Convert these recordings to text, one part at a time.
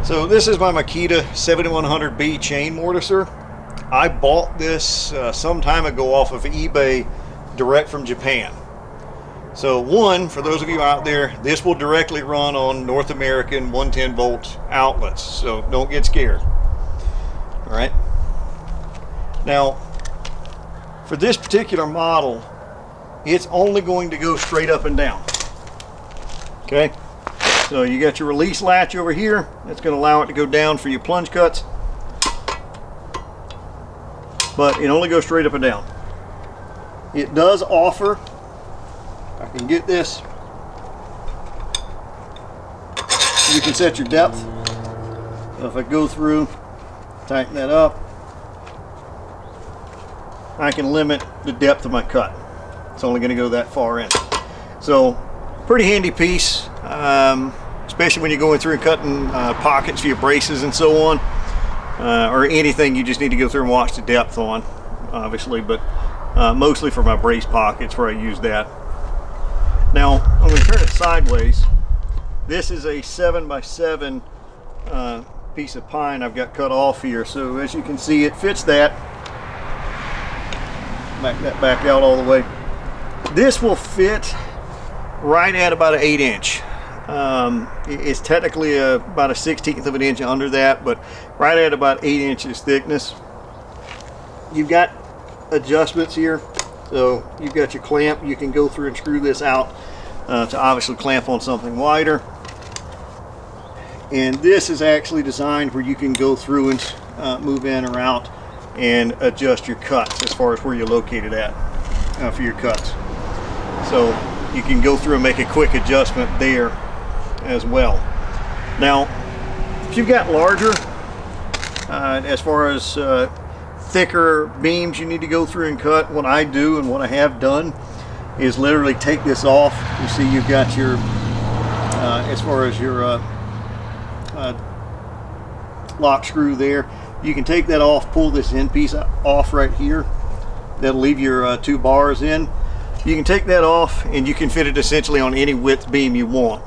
So this is my Makita 7100B chain mortiser. I bought this some time ago off of eBay direct from Japan. So one, for those of you out there, this will directly run on North American 110 volt outlets, so don't get scared. All right. Now, for this particular model, it's only going to go straight up and down. Okay. So you got your release latch over here. That's going to allow it to go down for your plunge cuts. But it only goes straight up and down. It does offer, if I can get this, you can set your depth. So if I go through, tighten that up, I can limit the depth of my cut. It's only going to go that far in. So pretty handy piece. Especially when you're going through and cutting pockets for your braces and so on, or anything you just need to go through and watch the depth on, obviously, but mostly for my brace pockets where I use that. Now I'm going to turn it sideways. This is a 7x7 piece of pine I've got cut off here, so as you can see it fits that. Back that back out all the way. This will fit right at about an 8-inch. It's technically about a 1/16 of an inch under that, but right at about 8 inches thickness. You've got adjustments here, so you've got your clamp. You can go through and screw this out to obviously clamp on something wider. And this is actually designed where you can go through and move in or out and adjust your cuts as far as where you're located at for your cuts. So you can go through and make a quick adjustment there as well. Now, if you've got larger, as far as thicker beams you need to go through and cut, what I do and what I have done is literally take this off. You see you've got your, as far as your lock screw there, you can take that off, pull this end piece off right here. That'll leave your 2 bars in. You can take that off and you can fit it essentially on any width beam you want.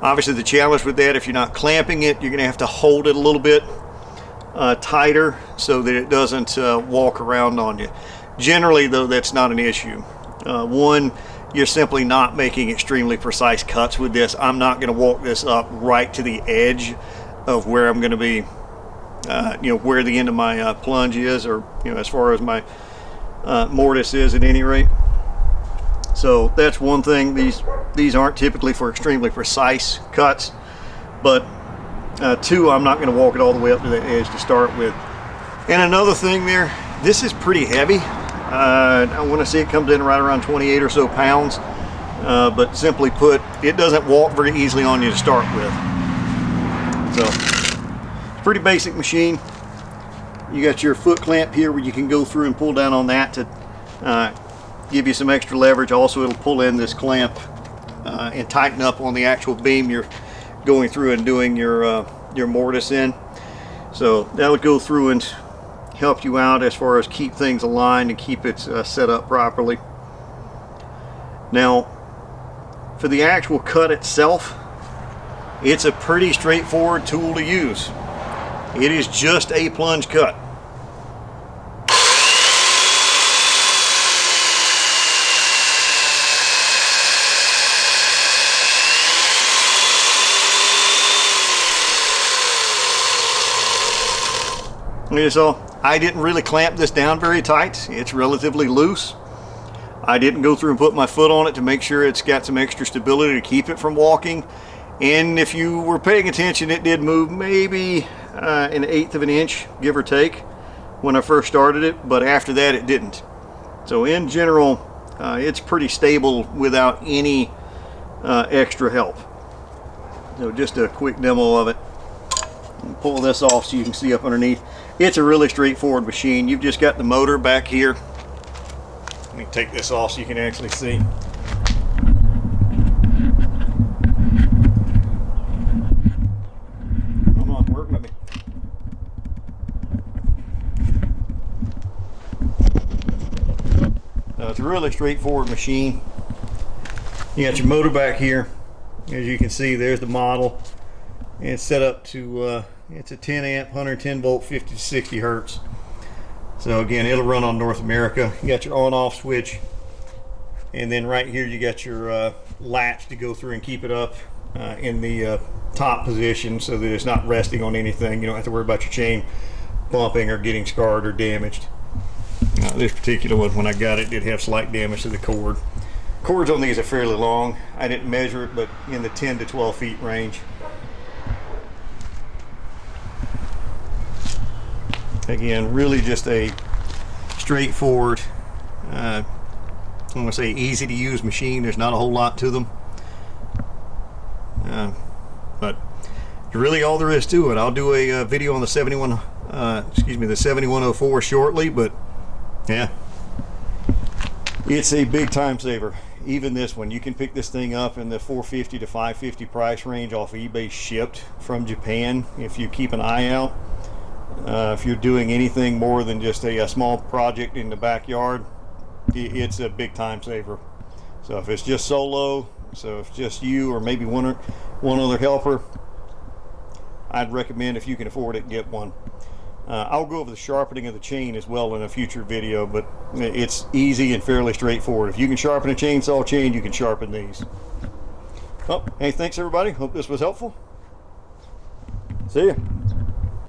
Obviously the challenge with that, if you're not clamping it, you're going to have to hold it a little bit tighter so that it doesn't walk around on you. Generally though, that's not an issue. One, you're simply not making extremely precise cuts with this. I'm not going to walk this up right to the edge of where I'm going to be, where the end of my plunge is, or as far as my mortise is at any rate. So that's one thing. These aren't typically for extremely precise cuts, but two, I'm not going to walk it all the way up to that edge to start with. And another thing there, this is pretty heavy. I want to say it comes in right around 28 or so pounds, but simply put, it doesn't walk very easily on you to start with. So it's a pretty basic machine. You got your foot clamp here where you can go through and pull down on that to give you some extra leverage. Also, it'll pull in this clamp and tighten up on the actual beam you're going through and doing your mortise in. So that would go through and help you out as far as keep things aligned and keep it set up properly. Now, for the actual cut itself, it's a pretty straightforward tool to use. It is just a plunge cut. So I didn't really clamp this down very tight. It's relatively loose. I didn't go through and put my foot on it to make sure it's got some extra stability to keep it from walking. And if you were paying attention, it did move maybe an 1/8 of an inch, give or take, when I first started it, but after that it didn't. So in general, it's pretty stable without any extra help. So just a quick demo of it. Pull this off so you can see up underneath. It's a really straightforward machine. You've just got the motor back here. Let me take this off so you can actually see. Come on, work with me. It's a really straightforward machine. You got your motor back here. As you can see, there's the model. And it's set up to it's a 10 amp 110 volt 50 to 60 hertz. So again, it'll run on North America. You got your on off switch, and then right here you got your latch to go through and keep it up in the top position so that it's not resting on anything. You don't have to worry about your chain bumping or getting scarred or damaged. This particular one, when I got it, did have slight damage to the cord. Cords on these are fairly long. I didn't measure it, but in the 10 to 12 feet range. Again, really just a straightforward, I'm going to say easy to use machine. There's not a whole lot to them. But really all there is to it. I'll do a video on the 7104 shortly, but yeah, it's a big time saver. Even this one, you can pick this thing up in the 450 to 550 price range off eBay, shipped from Japan, if you keep an eye out. If you're doing anything more than just a small project in the backyard, it's a big time saver. So if it's just solo, so if just you or maybe one other helper, I'd recommend, if you can afford it, get one. I'll go over the sharpening of the chain as well in a future video, but it's easy and fairly straightforward. If you can sharpen a chainsaw chain, you can sharpen these. Well, hey, thanks everybody. Hope this was helpful. See ya.